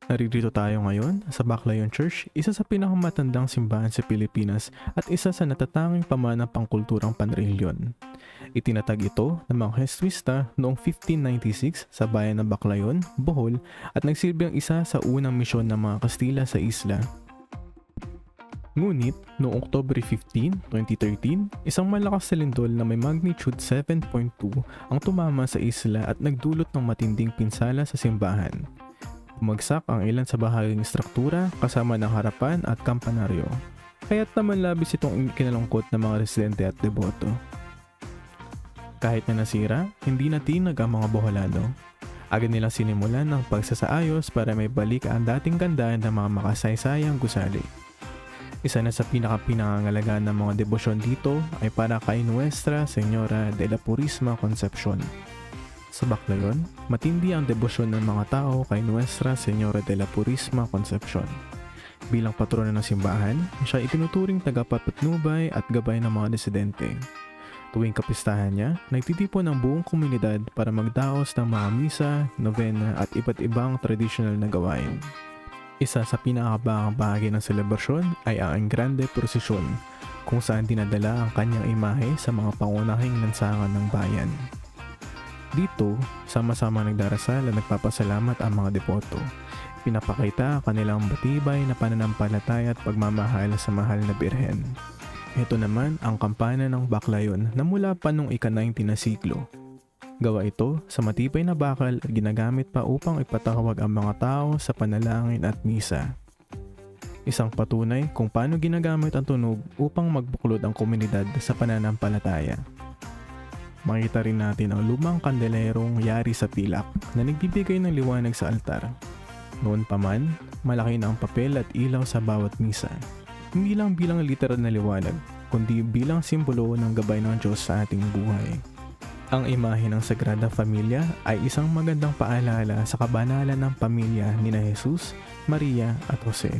Naririto tayo ngayon sa Baclayon Church, isa sa pinakamatandang simbahan sa Pilipinas at isa sa natatanging pamanang pangkulturang panrelihiyon. Itinatag ito ng mga Jesuita noong 1596 sa bayan ng Baclayon, Bohol at nagsilbing isa sa unang misyon ng mga Kastila sa isla. Ngunit, noong October 15, 2013, isang malakas na lindol na may magnitude 7.2 ang tumama sa isla at nagdulot ng matinding pinsala sa simbahan. Bumagsak ang ilan sa bahaging struktura kasama ng harapan at kampanaryo. Kaya't naman labis itong kinalungkot ng mga residente at deboto. Kahit na nasira, hindi natinag ang mga Boholano. Agad nilang sinimulan ng pagsasaayos para may balik ang dating ganda ng mga makasaysayang gusali. Isa na sa pinakapinangangalagaan ng mga debosyon dito ay para kay Nuestra Señora de la Purísima Concepción. Sa Baclayon, matindi ang debosyon ng mga tao kay Nuestra Señora de la Purísima Concepción. Bilang patrona ng simbahan, siya itinuturing tagapagpatnubay at gabay ng mga residente. Tuwing kapistahan niya, nagtitipon ang buong komunidad para magdaos ng mga misa, novena at iba't ibang tradisyonal na gawain. Isa sa pinakahabang bahagi ng selebrasyon ay ang Grande Procession, kung saan dinadala ang kanyang imahe sa mga pangunahing lansangan ng bayan. Dito, sama-sama nagdarasal at nagpapasalamat ang mga devoto. Pinapakita ang kanilang matibay na pananampalataya at pagmamahal sa mahal na Birhen. Ito naman ang kampana ng Baclayon na mula pa noong ika-19 na siglo. Gawa ito sa matibay na bakal at ginagamit pa upang ipatawag ang mga tao sa panalangin at misa. Isang patunay kung paano ginagamit ang tunog upang magbuklod ang komunidad sa pananampalataya. Makita rin natin ang lumang kandelerong yari sa pilak na nagbibigay ng liwanag sa altar. Noon pa man, malaki na ang papel at ilaw sa bawat misa. Hindi lang bilang literal na liwanag, kundi bilang simbolo ng gabay ng Diyos sa ating buhay. Ang imahe ng Sagrada Familia ay isang magandang paalala sa kabanalan ng pamilya nina Jesus, Maria at Jose.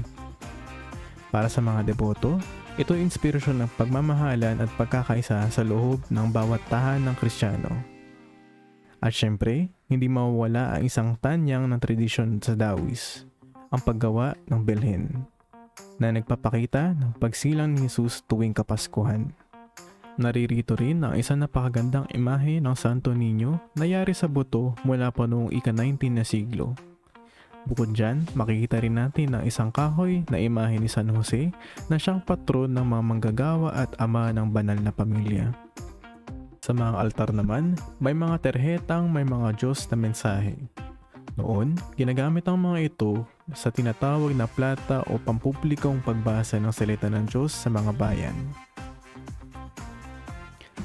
Para sa mga deboto, ito ay inspirasyon ng pagmamahalan at pagkakaisa sa loob ng bawat tahanang Kristiyano. At syempre, hindi mawawala ang isang tanyang ng tradisyon sa Dawis, ang paggawa ng Belhen, na nagpapakita ng pagsilang ni Jesus tuwing Kapaskuhan. Naririto rin ang isang napakagandang imahe ng Santo Niño na yari sa buto mula pa noong ika-19 na siglo. Bukod dyan, makikita rin natin ang isang kahoy na imahe ni San Jose na siyang patron ng mga manggagawa at ama ng banal na pamilya. Sa mga altar naman, may mga terhetang may mga Diyos na mensahe. Noon, ginagamit ang mga ito sa tinatawag na plata o pampublikong pagbasa ng salita ng Diyos sa mga bayan.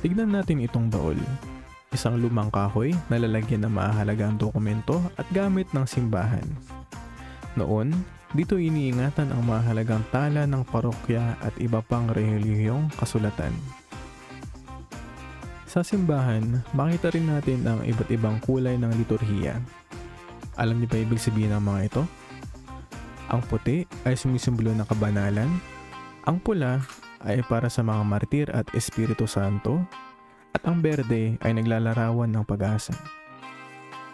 Tignan natin itong baol. Isang lumang kahoy na lalagyan ng mahahalagang dokumento at gamit ng simbahan. Noon, dito iniingatan ang mahalagang tala ng parokya at iba pang relihiyong kasulatan. Sa simbahan, makita rin natin ang iba't ibang kulay ng liturhiya. Alam niyo ba ibig sabihin ng mga ito? Ang puti ay sumisimbolo ng kabanalan, ang pula ay para sa mga martir at Espiritu Santo, at ang berde ay naglalarawan ng pag-asa.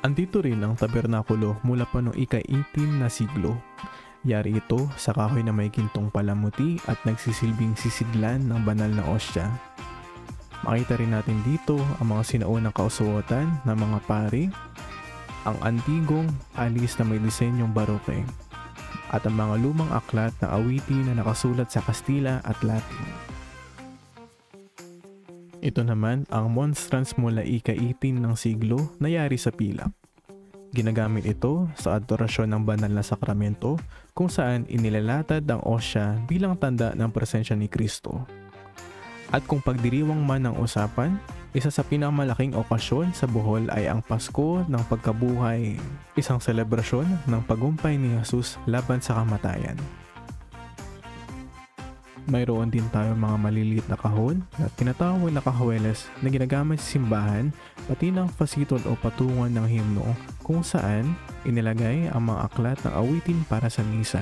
Andito rin ang tabernakulo mula pa noong ika-18 na siglo. Yari ito sa kahoy na may gintong palamuti at nagsisilbing sisidlan ng banal na ostya. Makita rin natin dito ang mga sinaunang kausuwatan ng mga pari, ang antigong alis na may disenyong baroke, at ang mga lumang aklat na awitin na nakasulat sa Kastila at Latin. Ito naman ang monstrance mula ika-18 ng siglo na yari sa pilak. Ginagamit ito sa adorasyon ng banal na sakramento kung saan inilalatad ang osya bilang tanda ng presensya ni Kristo. At kung pagdiriwang man ang usapan, isa sa pinakamalaking okasyon sa Bohol ay ang Pasko ng Pagkabuhay, isang selebrasyon ng pagumpay ni Jesus laban sa kamatayan. Mayroon din tayo mga maliliit na kahon na tinatawag na kahuweles na ginagamit sa simbahan, pati ng fasitol o patungan ng himno kung saan inilagay ang mga aklat ng awitin para sa misa.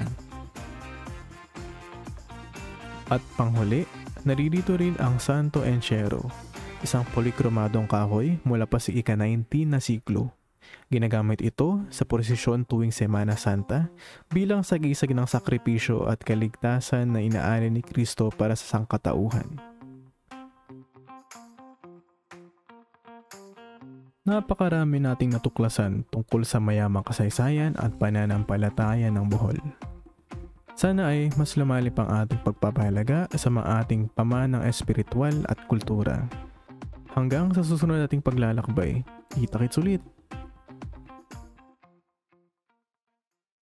At panghuli, naririto rin ang Santo Encero, isang polikromadong kahoy mula pa sa ika-19 na siglo. Ginagamit ito sa prosesyon tuwing Semana Santa bilang sagisag ng sakripisyo at kaligtasan na inaalay ni Kristo para sa sangkatauhan. Napakarami nating natuklasan tungkol sa mayamang kasaysayan at pananampalataya ng Bohol. Sana ay mas lumalim ang ating pagpapahalaga sa mga ating pamanang espiritual at kultura. Hanggang sa susunod nating paglalakbay, kita-kits ulit!